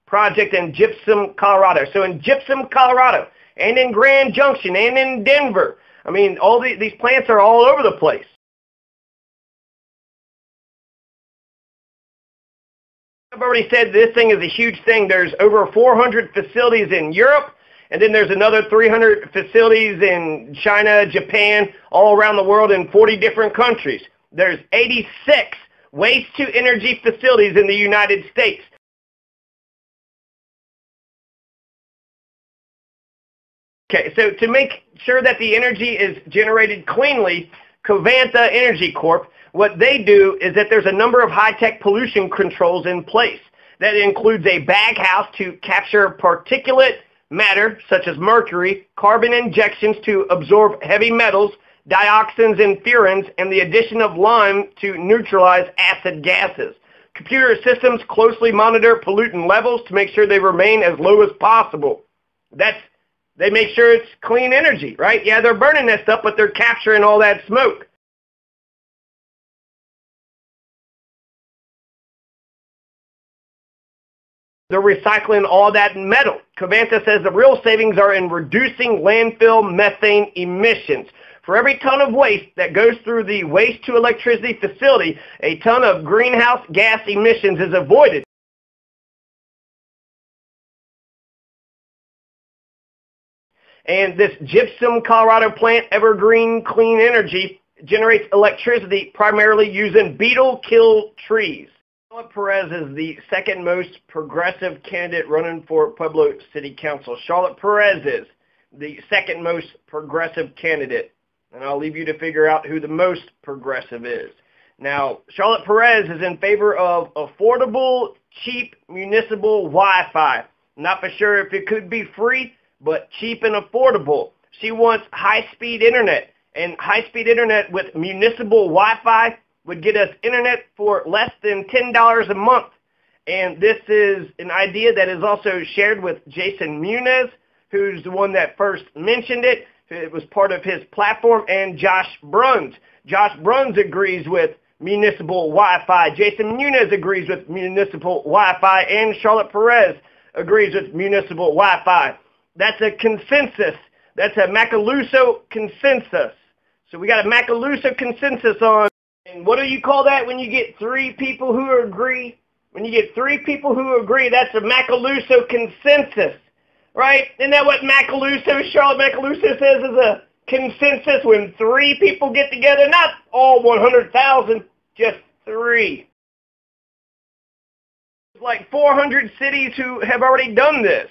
project in Gypsum, Colorado. So in Gypsum, Colorado, and in Grand Junction, and in Denver, I mean, all these plants are all over the place. I've already said this thing is a huge thing. There's over 400 facilities in Europe, and then there's another 300 facilities in China, Japan, all around the world in 40 different countries. There's 86 waste-to-energy facilities in the United States. Okay, so to make sure that the energy is generated cleanly, Covanta Energy Corp, what they do is that there's a number of high-tech pollution controls in place. That includes a bag house to capture particulate matter, such as mercury, carbon injections to absorb heavy metals, dioxins and furans, and the addition of lime to neutralize acid gases. Computer systems closely monitor pollutant levels to make sure they remain as low as possible. They make sure it's clean energy, right? Yeah, they're burning that stuff, but they're capturing all that smoke. They're recycling all that metal. Covanta says the real savings are in reducing landfill methane emissions. For every ton of waste that goes through the waste-to-electricity facility, a ton of greenhouse gas emissions is avoided. And this Gypsum, Colorado plant, Evergreen Clean Energy, generates electricity primarily using beetle-kill trees. Charlotte Perez is the second most progressive candidate running for Pueblo City Council. Charlotte Perez is the second most progressive candidate. And I'll leave you to figure out who the most progressive is. Now, Charlotte Perez is in favor of affordable, cheap municipal Wi-Fi. Not for sure if it could be free, but cheap and affordable. She wants high-speed internet, and high-speed internet with municipal Wi-Fi would get us internet for less than $10 a month. And this is an idea that is also shared with Jason Muniz, who's the one that first mentioned it. It was part of his platform, and Josh Bruns. Josh Bruns agrees with municipal Wi-Fi. Jason Muniz agrees with municipal Wi-Fi, and Charlotte Perez agrees with municipal Wi-Fi. That's a consensus. That's a Macaluso consensus. So we got a Macaluso consensus on. And what do you call that when you get three people who agree? When you get three people who agree, that's a Macaluso consensus, right? Isn't that what Charlotte Macaluso says is a consensus when three people get together? Not all 100,000, just three. There's like 400 cities who have already done this.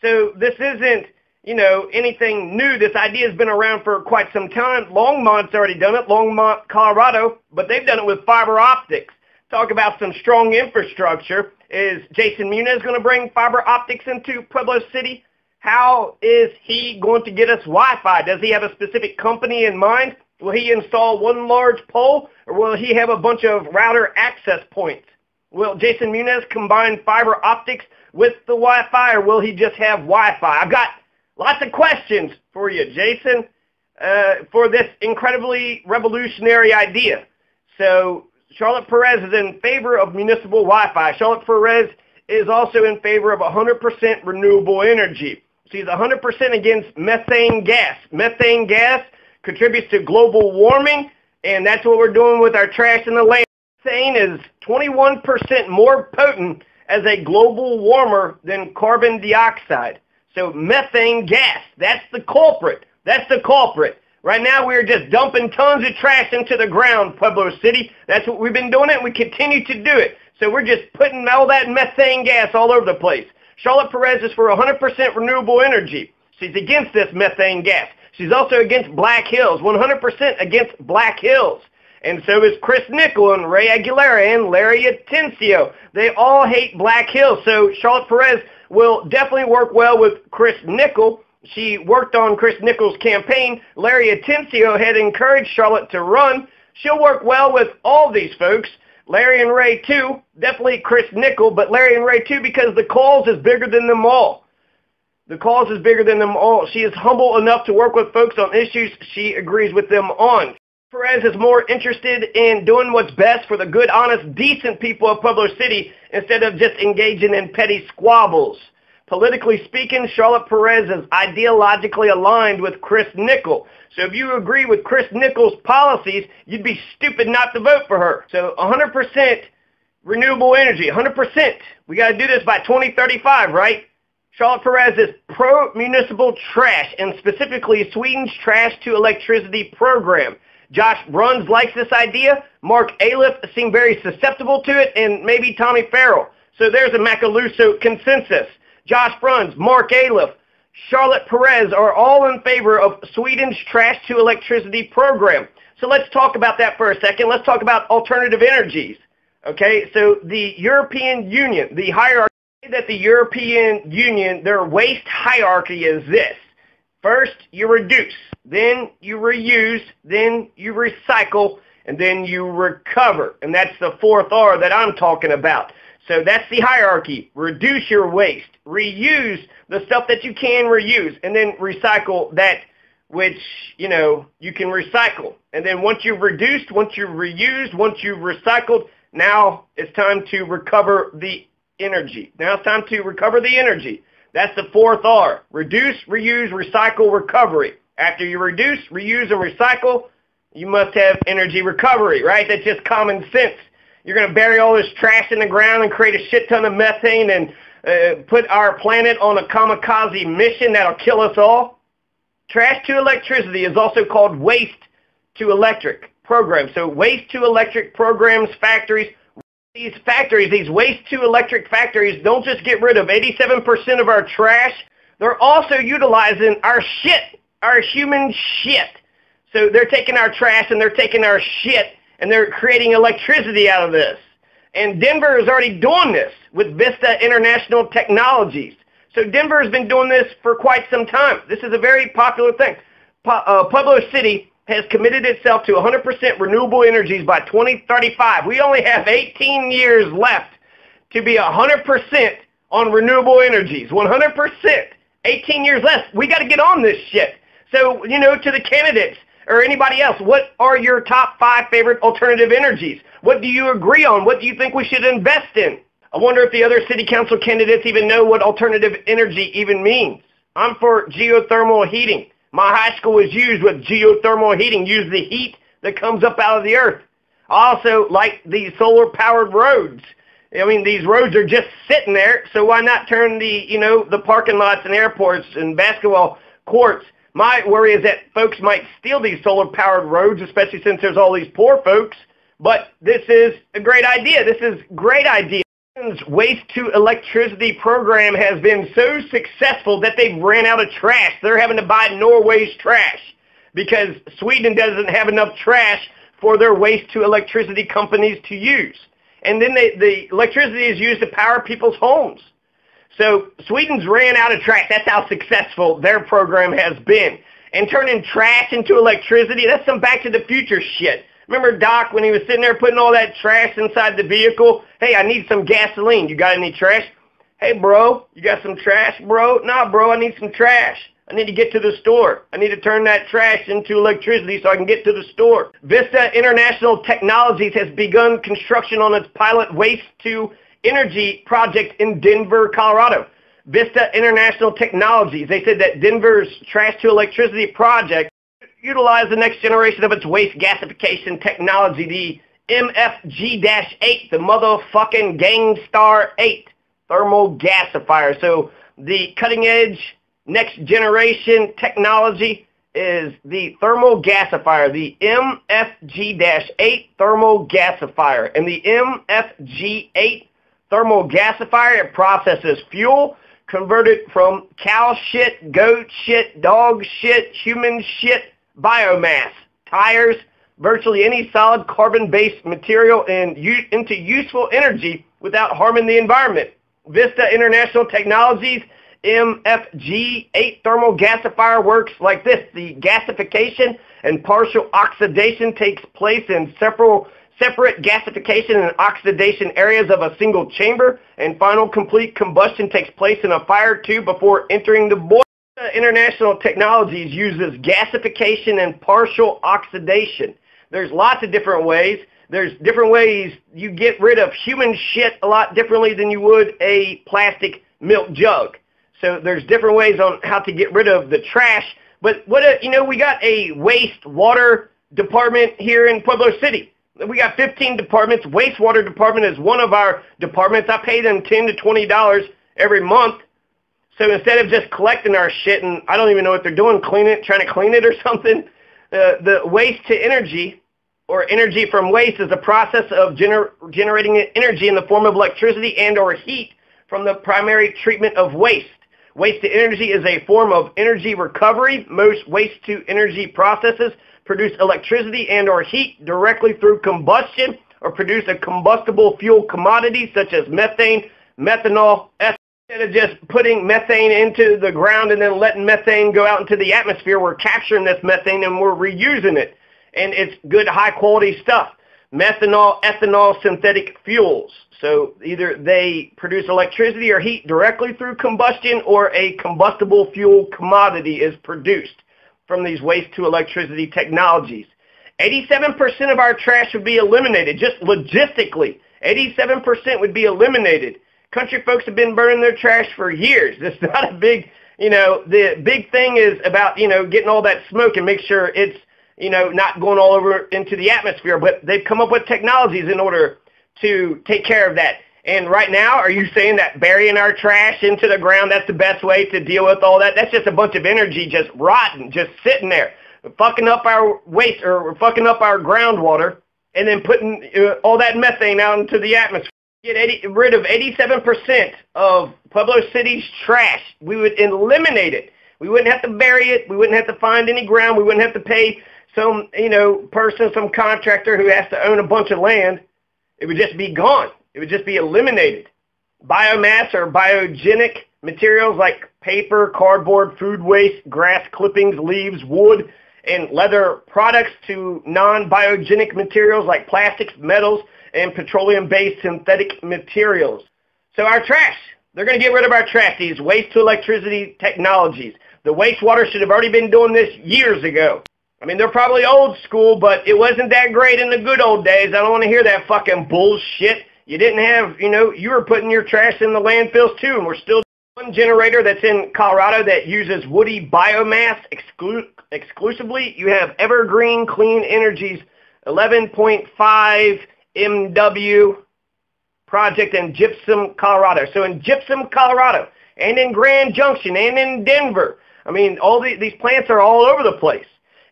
So this isn't, anything new. This idea has been around for quite some time. Longmont's already done it, Longmont, Colorado, but they've done it with fiber optics. Talk about some strong infrastructure. Is Jason Muniz going to bring fiber optics into Pueblo City? How is he going to get us Wi-Fi? Does he have a specific company in mind? Will he install one large pole, or will he have a bunch of router access points? Will Jason Muniz combine fiber optics with the Wi-Fi, or will he just have Wi-Fi? I've got lots of questions for you, Jason, for this incredibly revolutionary idea. So Charlotte Perez is in favor of municipal Wi-Fi. Charlotte Perez is also in favor of 100% renewable energy. She's 100% against methane gas. Methane gas contributes to global warming, and that's what we're doing with our trash in the land. Methane is 21% more potent as a global warmer than carbon dioxide. So methane gas, that's the culprit. That's the culprit. Right now we're just dumping tons of trash into the ground, Pueblo City. That's what we've been doing, and we continue to do it. So we're just putting all that methane gas all over the place. Charlotte Perez is for 100% renewable energy. She's against this methane gas. She's also against Black Hills, 100% against Black Hills. And so is Chris Nickel and Ray Aguilera and Larry Atencio. They all hate Black Hills. So Charlotte Perez will definitely work well with Chris Nickel. She worked on Chris Nickel's campaign. Larry Atencio had encouraged Charlotte to run. She'll work well with all these folks. Larry and Ray too. Definitely Chris Nickel, but Larry and Ray too, because the cause is bigger than them all. The cause is bigger than them all. She is humble enough to work with folks on issues she agrees with them on. Perez is more interested in doing what's best for the good, honest, decent people of Pueblo City instead of just engaging in petty squabbles. Politically speaking, Charlotte Perez is ideologically aligned with Chris Nickel. So if you agree with Chris Nickel's policies, you'd be stupid not to vote for her. So 100% renewable energy, 100%. We got to do this by 2035, right? Charlotte Perez is pro-municipal trash, and specifically Sweden's trash-to-electricity program. Josh Bruns likes this idea. Mark Aliff seemed very susceptible to it, and maybe Tommy Farrell. So there's a Macaluso consensus. Josh Bruns, Mark Aliff, Charlotte Perez are all in favor of Sweden's trash-to-electricity program. So let's talk about that for a second. Let's talk about alternative energies. Okay, so the European Union, the hierarchy that the European Union, their waste hierarchy is this. First, you reduce, then you reuse, then you recycle, and then you recover. And that's the fourth R that I'm talking about. So that's the hierarchy. Reduce your waste. Reuse the stuff that you can reuse, and then recycle that which, you can recycle. And then once you've reduced, once you've reused, once you've recycled, now it's time to recover the energy. Now it's time to recover the energy. That's the fourth R. Reduce, reuse, recycle, recovery. After you reduce, reuse, and recycle, you must have energy recovery, right? That's just common sense. You're going to bury all this trash in the ground and create a shit ton of methane and put our planet on a kamikaze mission that'll kill us all. Trash to electricity is also called waste to electric programs. So waste to electric programs, factories. These factories, these waste-to-electric factories, don't just get rid of 87% of our trash. They're also utilizing our shit, our human shit. So they're taking our trash and they're taking our shit and they're creating electricity out of this. And Denver is already doing this with Vista International Technologies. So Denver has been doing this for quite some time. This is a very popular thing. Pueblo City has committed itself to 100% renewable energies by 2035. We only have 18 years left to be 100% on renewable energies. 100%. 18 years left. We got to get on this shit. So, to the candidates or anybody else, what are your top 5 favorite alternative energies? What do you agree on? What do you think we should invest in? I wonder if the other city council candidates even know what alternative energy even means. I'm for geothermal heating. My high school was used with geothermal heating, use the heat that comes up out of the earth. I also like the solar-powered roads. I mean, these roads are just sitting there, so why not turn the parking lots and airports and basketball courts? My worry is that folks might steal these solar-powered roads, especially since there's all these poor folks. But this is a great idea. This is a great idea. Waste-to-electricity program has been so successful that they've ran out of trash. They're having to buy Norway's trash because Sweden doesn't have enough trash for their waste-to-electricity companies to use. And then the electricity is used to power people's homes. So Sweden's ran out of trash. That's how successful their program has been. And turning trash into electricity, that's some Back to the Future shit. Remember Doc when he was sitting there putting all that trash inside the vehicle? Hey, I need some gasoline. You got any trash? Hey, bro, you got some trash, bro? Nah, bro, I need some trash. I need to get to the store. I need to turn that trash into electricity so I can get to the store. Vista International Technologies has begun construction on its pilot waste-to-energy project in Denver, Colorado. Vista International Technologies, they said that Denver's trash-to-electricity project utilize the next generation of its waste gasification technology, the MFG-8, the motherfucking Gangstar 8 thermal gasifier. So the cutting-edge next generation technology is the thermal gasifier, the MFG-8 thermal gasifier. And the MFG-8 thermal gasifier, it processes fuel converted from cow shit, goat shit, dog shit, human shit, biomass, tires, virtually any solid carbon-based material into useful energy without harming the environment. Vista International Technologies MFG-8 thermal gasifier works like this. The gasification and partial oxidation takes place in separate gasification and oxidation areas of a single chamber, and final complete combustion takes place in a fire tube before entering the boiler. International Technologies uses gasification and partial oxidation. There's lots of different ways. There's different ways you get rid of human shit a lot differently than you would a plastic milk jug. So there's different ways on how to get rid of the trash. But we got a wastewater department here in Pueblo City. We got 15 departments. Wastewater department is one of our departments. I pay them $10 to $20 every month. So instead of just collecting our shit, and I don't even know what they're doing, trying to clean it or something, the waste to energy, or energy from waste, is the process of generating energy in the form of electricity and or heat from the primary treatment of waste. Waste to energy is a form of energy recovery. Most waste to energy processes produce electricity and or heat directly through combustion or produce a combustible fuel commodity such as methane, methanol, ethanol. Instead of just putting methane into the ground and then letting methane go out into the atmosphere, we're capturing this methane and we're reusing it. And it's good, high-quality stuff. Methanol, ethanol, synthetic fuels. So either they produce electricity or heat directly through combustion, or a combustible fuel commodity is produced from these waste-to-electricity technologies. 87% of our trash would be eliminated, just logistically. 87% would be eliminated. Country folks have been burning their trash for years. It's not a big, the big thing is about, getting all that smoke and make sure it's, not going all over into the atmosphere. But they've come up with technologies in order to take care of that. And right now, are you saying that burying our trash into the ground, that's the best way to deal with all that? That's just a bunch of energy just rotting, just sitting there, fucking up our waste, or fucking up our groundwater, and then putting all that methane out into the atmosphere. Get rid of 87% of Pueblo City's trash. We would eliminate it. We wouldn't have to bury it. We wouldn't have to find any ground. We wouldn't have to pay some, person, some contractor who has to own a bunch of land. It would just be gone. It would just be eliminated. Biomass or biogenic materials like paper, cardboard, food waste, grass clippings, leaves, wood, and leather products to non-biogenic materials like plastics, metals, and petroleum-based synthetic materials. So our trash, they're going to get rid of our trash, these waste-to-electricity technologies. The wastewater should have already been doing this years ago. I mean, they're probably old school, but it wasn't that great in the good old days. I don't want to hear that fucking bullshit. You didn't have, you were putting your trash in the landfills too, and we're still one generator that's in Colorado that uses WtE biomass exclusively. You have Evergreen Clean Energy's 11.5 MW project in Gypsum, Colorado. So in Gypsum, Colorado, and in Grand Junction, and in Denver, I mean, all these plants are all over the place.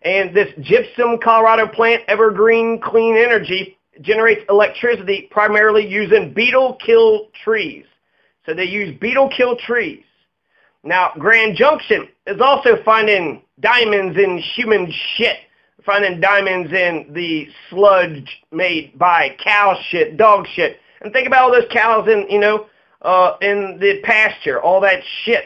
And this Gypsum, Colorado plant, Evergreen Clean Energy, generates electricity primarily using beetle-kill trees. So they use beetle-kill trees. Now, Grand Junction is also finding diamonds in human shit, finding diamonds in the sludge made by cow shit, dog shit. And think about all those cows in the pasture, all that shit.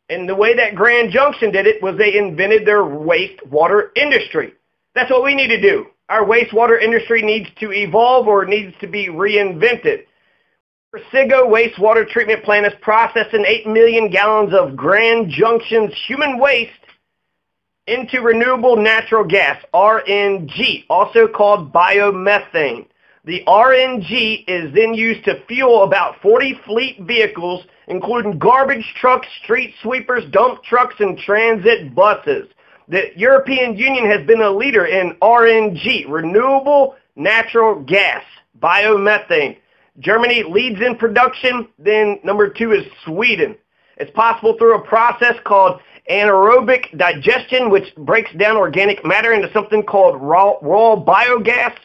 And the way that Grand Junction did it was they invented their wastewater industry. That's what we need to do. Our wastewater industry needs to evolve, or needs to be reinvented. Presigo wastewater treatment plant is processing 8 million gallons of Grand Junction's human waste into renewable natural gas, RNG, also called biomethane. The RNG is then used to fuel about 40 fleet vehicles, including garbage trucks, street sweepers, dump trucks, and transit buses. The European Union has been a leader in RNG, renewable natural gas, biomethane. Germany leads in production, then number 2 is Sweden. It's possible through a process called anaerobic digestion, which breaks down organic matter into something called raw biogas.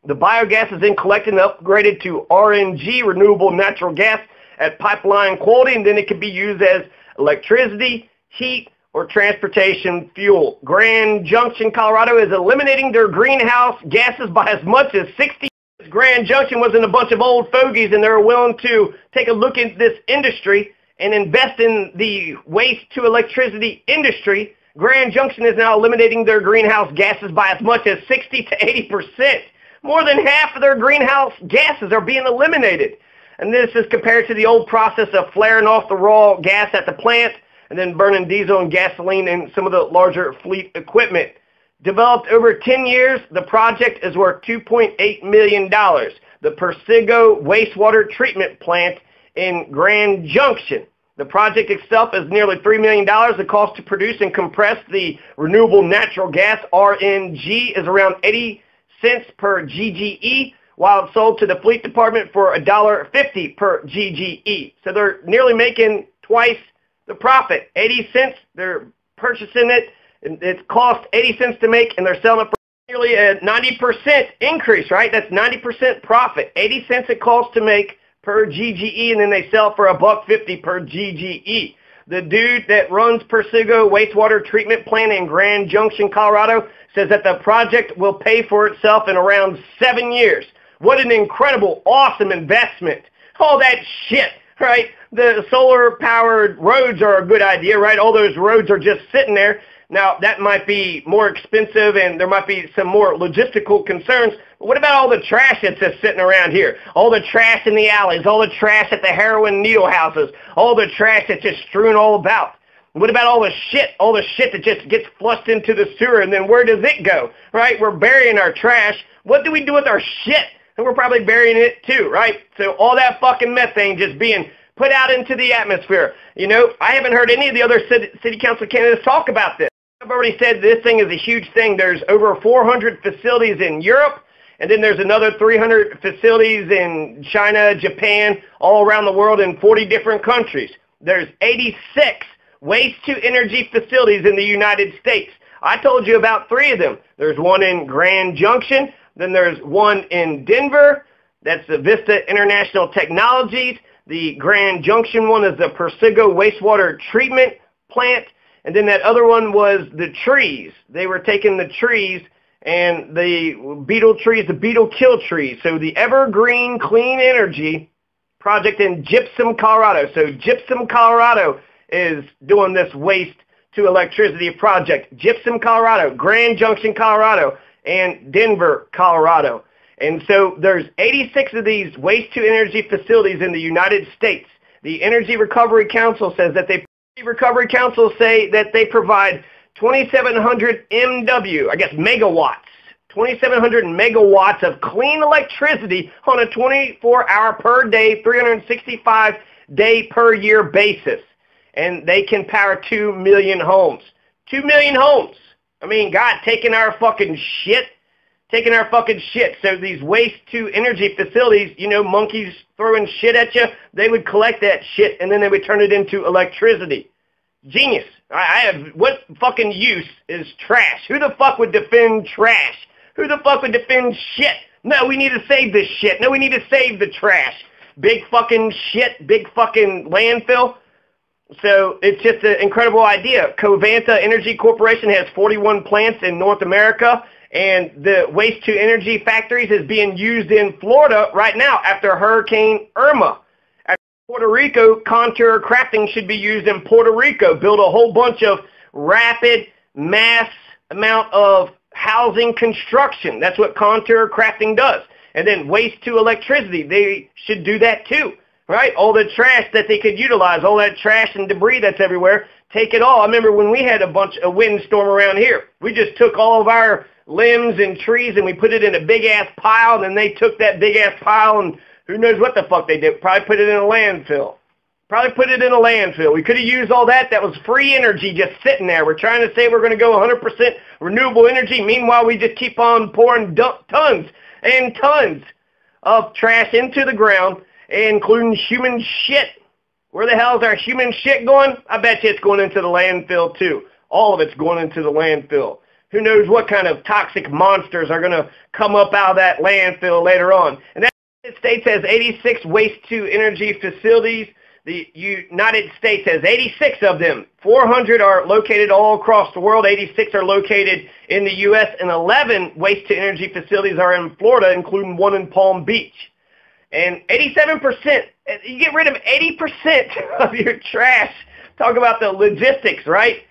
The biogas is then collected and upgraded to RNG, renewable natural gas, at pipeline quality, and then it can be used as electricity, heat, or transportation fuel. Grand Junction, Colorado is eliminating their greenhouse gases by as much as 60%. Grand Junction wasn't a bunch of old fogies, and they're willing to take a look at this industry and invest in the waste-to-electricity industry. Grand Junction is now eliminating their greenhouse gases by as much as 60 to 80%. More than half of their greenhouse gases are being eliminated. And this is compared to the old process of flaring off the raw gas at the plant and then burning diesel and gasoline in some of the larger fleet equipment. Developed over 10 years, the project is worth $2.8 million. The Persigo wastewater treatment plant in Grand Junction. The project itself is nearly $3 million. The cost to produce and compress the renewable natural gas, RNG, is around 80 cents per GGE, while it's sold to the fleet department for $1.50 per GGE. So they're nearly making twice the profit. 80 cents, they're purchasing it, and it costs 80 cents to make, and they're selling it for nearly a 90% increase, right? That's 90% profit. 80 cents it costs to make per GGE, and then they sell for $1.50 per GGE. The dude that runs Persigo wastewater treatment plant in Grand Junction, Colorado, says that the project will pay for itself in around 7 years. What an incredible, awesome investment. All that shit, right? The solar-powered roads are a good idea, right? All those roads are just sitting there. Now, that might be more expensive, and there might be some more logistical concerns. But what about all the trash that's just sitting around here? All the trash in the alleys, all the trash at the heroin needle houses, all the trash that's just strewn all about. What about all the shit that just gets flushed into the sewer, and then where does it go, right? We're burying our trash. What do we do with our shit? And we're probably burying it too, right? So all that fucking methane just being put out into the atmosphere. You know, I haven't heard any of the other city council candidates talk about this. I've already said this thing is a huge thing. There's over 400 facilities in Europe, and then there's another 300 facilities in China, Japan, all around the world in 40 different countries. There's 86 waste-to-energy facilities in the United States. I told you about 3 of them. There's one in Grand Junction, then there's one in Denver. That's the Vista International Technologies. The Grand Junction one is the Persigo wastewater treatment plant. And then that other one was the trees. They were taking the trees and the beetle trees, the beetle kill trees. So the Evergreen Clean Energy project in Gypsum, Colorado. So Gypsum, Colorado is doing this waste to electricity project. Gypsum, Colorado, Grand Junction, Colorado, and Denver, Colorado. And so there's 86 of these waste to energy facilities in the United States. The Energy Recovery Council says that they provide 2,700 MW, I guess megawatts, 2,700 megawatts of clean electricity on a 24-hour per day, 365-day per year basis. And they can power 2 million homes. 2 million homes. I mean, God, taking our fucking shit. So these waste-to-energy facilities, you know, monkeys throwing shit at you, they would collect that shit, and then they would turn it into electricity. Genius. What fucking use is trash? Who the fuck would defend trash? Who the fuck would defend shit? No, we need to save this shit. No, we need to save the trash. Big fucking shit, big fucking landfill. So it's just an incredible idea. Covanta Energy Corporation has 41 plants in North America, and the waste-to-energy factories is being used in Florida right now after Hurricane Irma. At Puerto Rico, contour crafting should be used in Puerto Rico. Build a whole bunch of rapid, mass amount of housing construction. That's what contour crafting does. And then waste-to-electricity, they should do that too. Right? All the trash that they could utilize, all that trash and debris that's everywhere, take it all. I remember when we had a bunch of windstorm around here. We just took all of our limbs and trees and we put it in a big-ass pile, and then they took that big-ass pile and who knows what the fuck they did. Probably put it in a landfill. We could have used all that. That was free energy just sitting there. We're trying to say we're going to go 100% renewable energy. Meanwhile, we just keep on pouring tons and tons of trash into the ground, including human shit. Where the hell is our human shit going? I bet you it's going into the landfill too. All of it's going into the landfill. Who knows what kind of toxic monsters are going to come up out of that landfill later on. And the United States has 86 waste-to-energy facilities. The United States has 86 of them. 400 are located all across the world. 86 are located in the U.S. and 11 waste-to-energy facilities are in Florida, including one in Palm Beach. And 87%, you get rid of 80% of your trash. Talk about the logistics, right?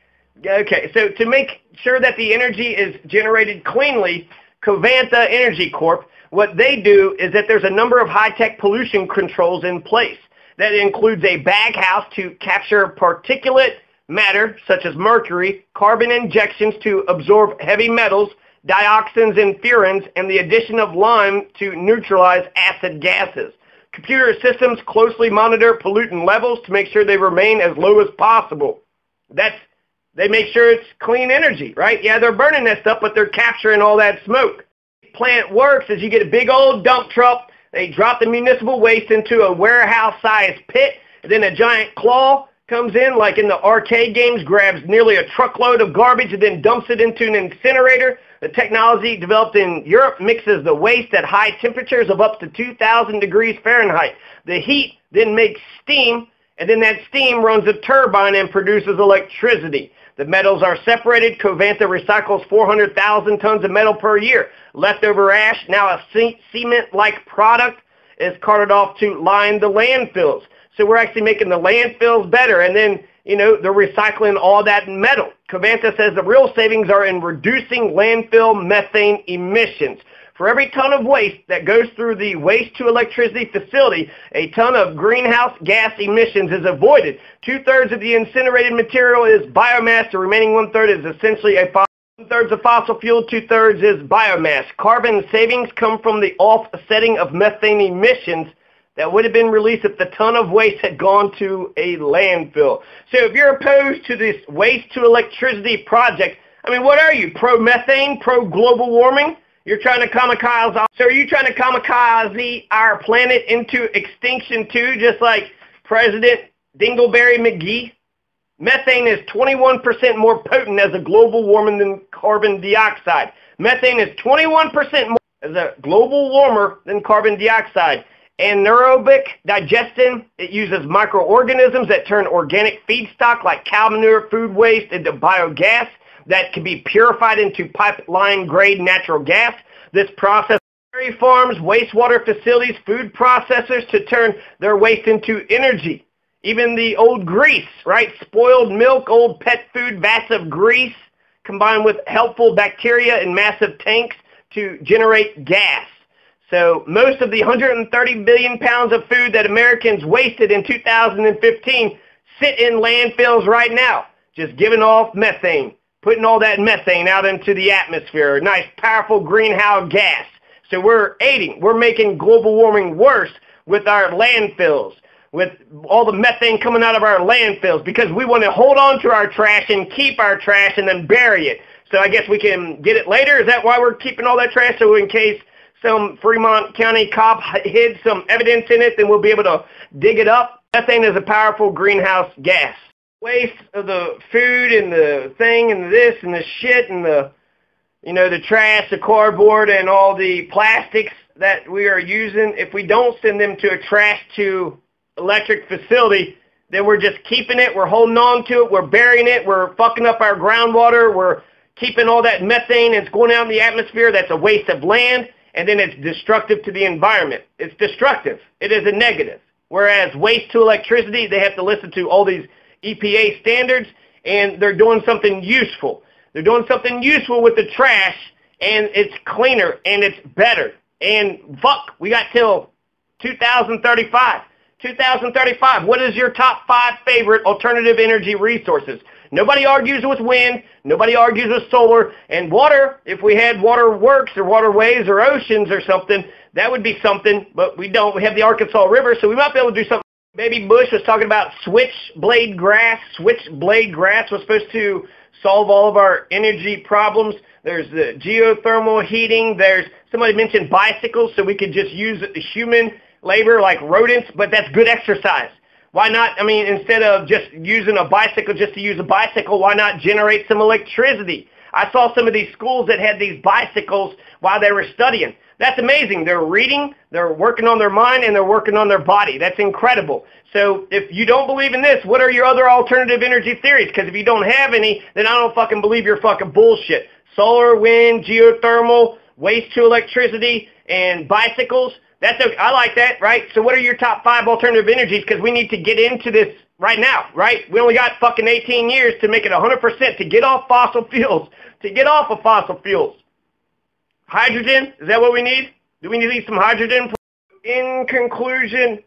Okay, so to make sure that the energy is generated cleanly, Covanta Energy Corp, what they do is that there's a number of high-tech pollution controls in place. That includes a bag house to capture particulate matter, such as mercury, carbon injections to absorb heavy metals, dioxins and furans, and the addition of lime to neutralize acid gases. Computer systems closely monitor pollutant levels to make sure they remain as low as possible. They make sure it's clean energy, right? Yeah, they're burning that stuff, but they're capturing all that smoke. The plant works is you get a big old dump truck, they drop the municipal waste into a warehouse-sized pit, and then a giant claw comes in, like in the arcade games, grabs nearly a truckload of garbage and then dumps it into an incinerator. The technology developed in Europe mixes the waste at high temperatures of up to 2,000 degrees Fahrenheit. The heat then makes steam, and then that steam runs a turbine and produces electricity. The metals are separated. Covanta recycles 400,000 tons of metal per year. Leftover ash, now a cement-like product, is carted off to line the landfills. So we're actually making the landfills better, and then, they're recycling all that metal. Covanta says the real savings are in reducing landfill methane emissions. For every ton of waste that goes through the waste-to-electricity facility, a ton of greenhouse gas emissions is avoided. 2/3 of the incinerated material is biomass. The remaining 1/3 is essentially a fossil. 1/3 of fossil fuel, 2/3 is biomass. Carbon savings come from the offsetting of methane emissions that would have been released if the ton of waste had gone to a landfill. So if you're opposed to this waste-to-electricity project, what are you? Pro-methane? Pro-global warming? You're trying to kamikaze. So are you trying to kamikaze our planet into extinction too, just like President Dingleberry McGee? Methane is 21% more potent as a global warmer than carbon dioxide. Methane is 21% more as a global warmer than carbon dioxide. Anaerobic digestion, it uses microorganisms that turn organic feedstock like cow manure, food waste into biogas that can be purified into pipeline-grade natural gas. This process dairy farms, wastewater facilities, food processors to turn their waste into energy. Even the old grease, right? Spoiled milk, old pet food, vats of grease combined with helpful bacteria in massive tanks to generate gas. So most of the 130 billion pounds of food that Americans wasted in 2015 sit in landfills right now, just giving off methane, putting all that methane out into the atmosphere, a nice powerful greenhouse gas. So we're making global warming worse with our landfills, with all the methane coming out of our landfills, because we want to hold on to our trash and keep our trash and then bury it. So I guess we can get it later. Is that why we're keeping all that trash? So in case some Fremont County cop hid some evidence in it, then we'll be able to dig it up. Methane is a powerful greenhouse gas. Waste of the food and the thing and this and the shit and the, the trash, the cardboard and all the plastics that we are using, if we don't send them to a trash to electric facility, then we're just keeping it, we're holding on to it, we're burying it, we're fucking up our groundwater, we're keeping all that methane, it's going out in the atmosphere. That's a waste of land. And then it's destructive to the environment. It's destructive. It is a negative. Whereas waste to electricity, they have to listen to all these EPA standards, and they're doing something useful. They're doing something useful with the trash, and it's cleaner, and it's better. And fuck, we got till 2035. 2035, what is your top 5 favorite alternative energy resources? Nobody argues with wind. Nobody argues with solar. And water, if we had water works or waterways or oceans or something, that would be something. But we don't. We have the Arkansas River, so we might be able to do something. Baby Bush was talking about switchblade grass. Switchblade grass was supposed to solve all of our energy problems. There's the geothermal heating. There's somebody mentioned bicycles, so we could just use human labor like rodents, but that's good exercise. Why not, instead of just using a bicycle just to use a bicycle, why not generate some electricity? I saw some of these schools that had these bicycles while they were studying. That's amazing. They're reading, they're working on their mind, and they're working on their body. That's incredible. So if you don't believe in this, what are your other alternative energy theories? Because if you don't have any, then I don't fucking believe your fucking bullshit. Solar, wind, geothermal, waste to electricity, and bicycles. That's okay. I like that, right? So what are your top 5 alternative energies? Because we need to get into this right now, right? We only got fucking 18 years to make it 100% to get off fossil fuels, to get off of fossil fuels. Hydrogen, is that what we need? Do we need some hydrogen? In conclusion,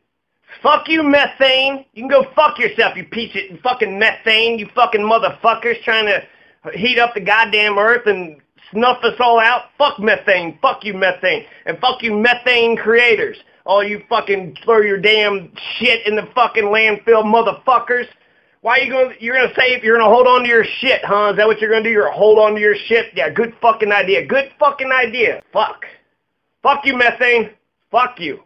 Fuck you, methane. You can go fuck yourself, you piece of fucking methane, you fucking motherfuckers trying to heat up the goddamn earth and snuff us all out. Fuck methane. Fuck you, methane. And fuck you, methane creators. All you fucking throw your damn shit in the fucking landfill motherfuckers. Why are you going to, you're going to say you're going to hold on to your shit, huh? Is that what you're going to do? You're going to hold on to your shit? Yeah, good fucking idea. Good fucking idea. Fuck. Fuck you, methane. Fuck you.